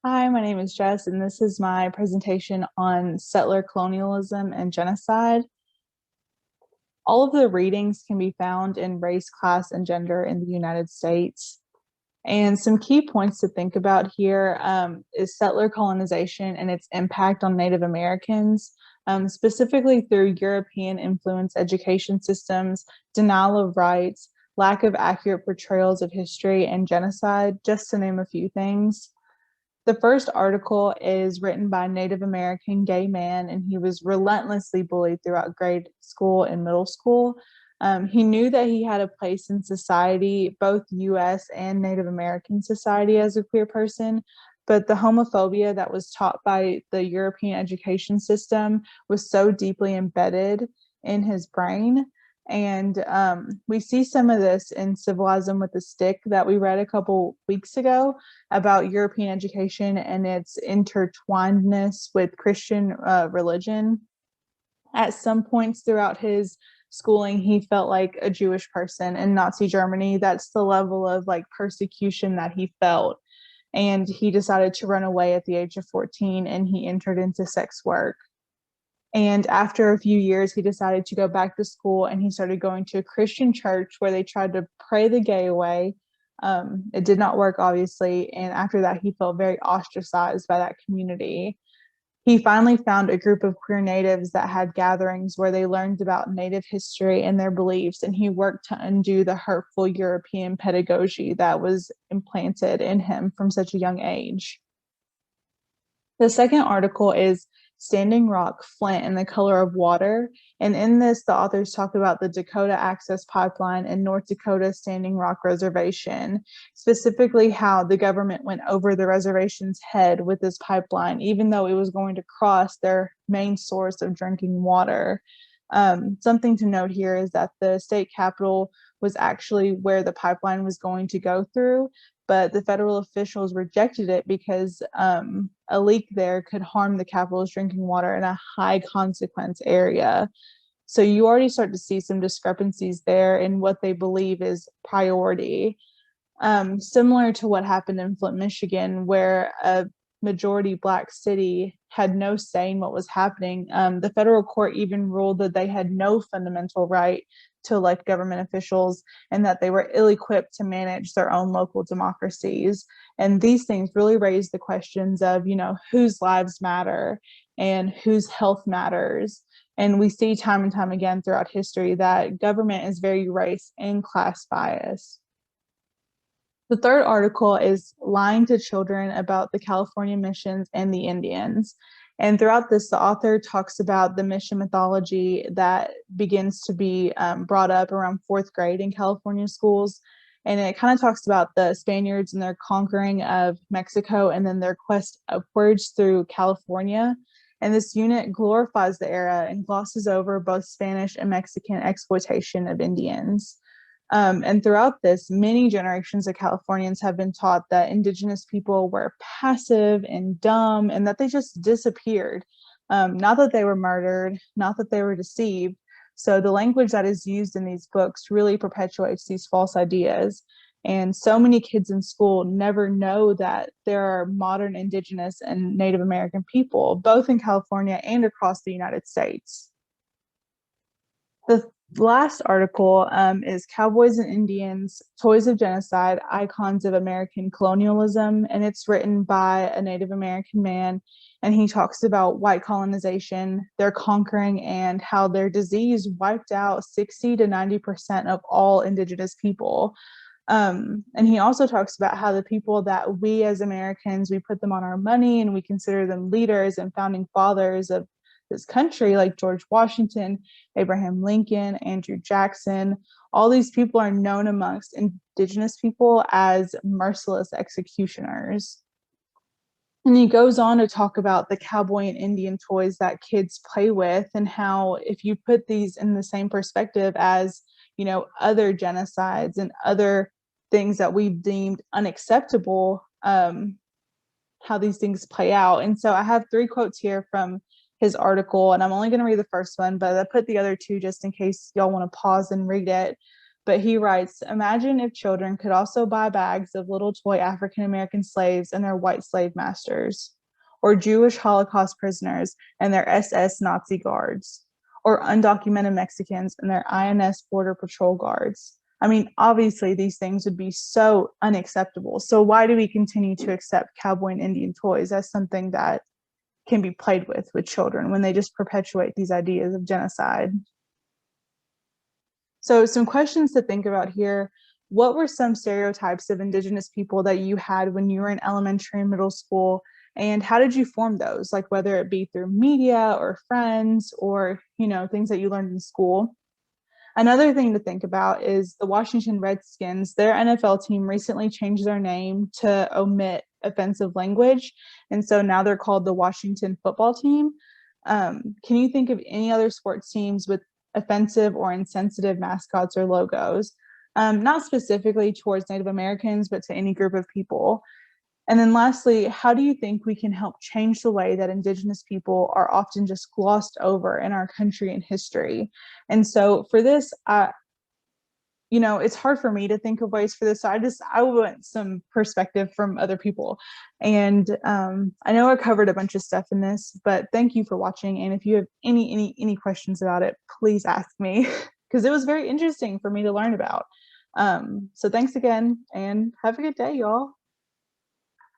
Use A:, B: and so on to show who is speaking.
A: Hi, my name is Jess, and this is my presentation on settler colonialism and genocide. All of the readings can be found in Race, Class, and Gender in the United States. And some key points to think about here is settler colonization and its impact on Native Americans, specifically through European influence education systems, denial of rights, lack of accurate portrayals of history, and genocide, just to name a few things. The first article is written by a Native American gay man, and he was relentlessly bullied throughout grade school and middle school. He knew that he had a place in society, both US and Native American society, as a queer person, but the homophobia that was taught by the European education system was so deeply embedded in his brain. And we see some of this in Civilize Them with a Stick that we read a couple weeks ago about European education and its intertwinedness with Christian religion. At some points throughout his schooling, he felt like a Jewish person in Nazi Germany. That's the level of like persecution that he felt. And he decided to run away at the age of 14 and he entered into sex work. And after a few years, he decided to go back to school and he started going to a Christian church where they tried to pray the gay away. It did not work, obviously. And after that, he felt very ostracized by that community. He finally found a group of queer natives that had gatherings where they learned about Native history and their beliefs, and he worked to undo the hurtful European pedagogy that was implanted in him from such a young age. The second article is Standing Rock, Flint, and the Color of Water. And in this, the authors talk about the Dakota Access Pipeline and North Dakota Standing Rock Reservation, specifically how the government went over the reservation's head with this pipeline, even though it was going to cross their main source of drinking water. Something to note here is that the state capital was actually where the pipeline was going to go through, but the federal officials rejected it because a leak there could harm the capital's drinking water in a high consequence area. So you already start to see some discrepancies there in what they believe is priority. Similar to what happened in Flint, Michigan, where a majority Black city had no say in what was happening. The federal court even ruled that they had no fundamental right to elect government officials and that they were ill-equipped to manage their own local democracies. And these things really raise the questions of, whose lives matter and whose health matters. And we see time and time again throughout history that government is very race and class biased. The third article is Lying to Children about the California missions and the Indians. And throughout this, the author talks about the mission mythology that begins to be brought up around fourth grade in California schools. And it kind of talks about the Spaniards and their conquering of Mexico and then their quest upwards through California. And this unit glorifies the era and glosses over both Spanish and Mexican exploitation of Indians. And throughout this, many generations of Californians have been taught that Indigenous people were passive and dumb and that they just disappeared. Not that they were murdered, not that they were deceived. So the language that is used in these books really perpetuates these false ideas. And so many kids in school never know that there are modern Indigenous and Native American people, both in California and across the United States. The last article is Cowboys and Indians, Toys of Genocide, Icons of American Colonialism, and it's written by a Native American man, and he talks about white colonization, their conquering, and how their disease wiped out 60 to 90% of all Indigenous people. And he also talks about how the people that we as Americans, we put them on our money and we consider them leaders and founding fathers of this country, like George Washington, Abraham Lincoln, Andrew Jackson. All these people are known amongst Indigenous people as merciless executioners. And he goes on to talk about the cowboy and Indian toys that kids play with and how if you put these in the same perspective as, other genocides and other things that we've deemed unacceptable, how these things play out. And so I have 3 quotes here from his article, and I'm only going to read the first one, but I put the other 2 just in case y'all want to pause and read it. But he writes, imagine if children could also buy bags of little toy African American slaves and their white slave masters, or Jewish Holocaust prisoners and their SS Nazi guards, or undocumented Mexicans and their INS Border Patrol guards. I mean, obviously, these things would be so unacceptable. So, why do we continue to accept cowboy and Indian toys as something that can be played with children when they just perpetuate these ideas of genocide? So, some questions to think about here. What were some stereotypes of Indigenous people that you had when you were in elementary and middle school? And how did you form those? Like whether it be through media or friends or, things that you learned in school. Another thing to think about is the Washington Redskins. Their NFL team recently changed their name to omit offensive language. And so now they're called the Washington football team. Can you think of any other sports teams with offensive or insensitive mascots or logos? Not specifically towards Native Americans, but to any group of people. And then lastly, how do you think we can help change the way that Indigenous people are often just glossed over in our country and history? And so for this, it's hard for me to think of ways for this. So I want some perspective from other people. And I know I covered a bunch of stuff in this, but thank you for watching. And if you have any questions about it, please ask me because it was very interesting for me to learn about. So thanks again and have a good day, y'all.